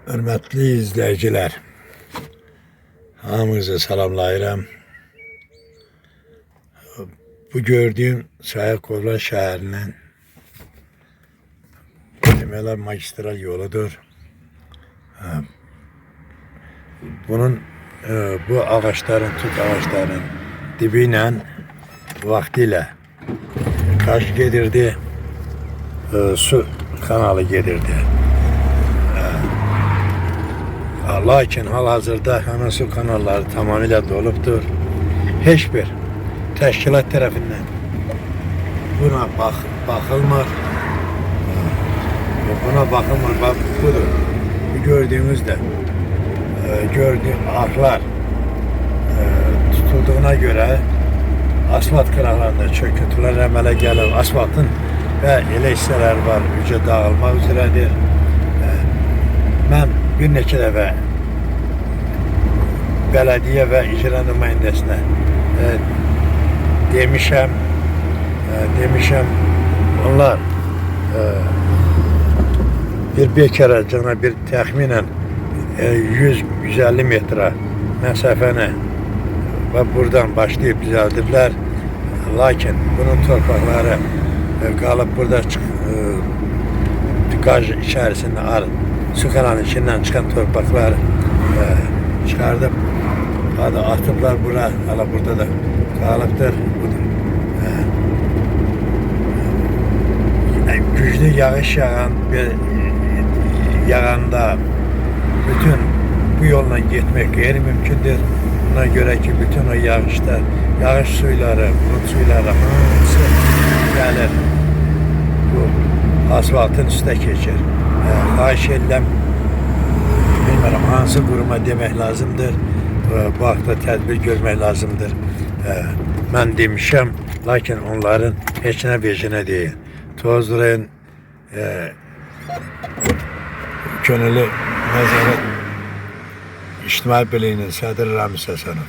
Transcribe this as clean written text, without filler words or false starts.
Hörmətli izləyicilər, hamınızı salamlayıram. Bu gördüyüm Çayırkovlar şəhərinin deməli magistral yoludur. Bunun bu ağaçların, tut ağaçların dibi ilə vaxtilə Kaş gedirdi, su kanalı gedirdi. Lakin hal-hazırda həmin su kanalları tamamilə dolubdur. Heç bir təşkilat tərəfindən buna baxılmır. Buna baxılmır. Bax, budur. Bu gördüyünüzdə gördüyüm ağlar tutulduğuna göre asfalt qıraqlarında çöküntülər əmələ gəlir. Asfaltın və elə hissələr var, ücə dağılmaq üzrədir. Mən bir neçə dəfə belediye ve icra nümayəndəsinə demişəm, onlar bir bekaracana bir təxminən 100-150 metre məsafəni ve buradan başlayıp düzəldiblər. Lakin bunun torpaqları qalıb burada gaj içərisində su kanalının içindən çıxan torpaqlar çıxardıb atıblar bura. Hala burada da qalıbdır. Güclü yağış yağanda bütün bu yolla gitmek gayrimümkündür. Buna göre ki bütün o yağışlar, yağış suyları, bulut suyları hamısı gelir. Bu asfaltın üstüne geçer. Xahiş edirəm, bilmirəm hansı quruma demək lazımdır. Bu haqda tədbir görmək lazımdır. Mən demişəm, lakin onların heç nə vecinə deyil. Tozrayın Könüllü Nəzarət İctimai Birliyinin sədri Ramiz Həsənov.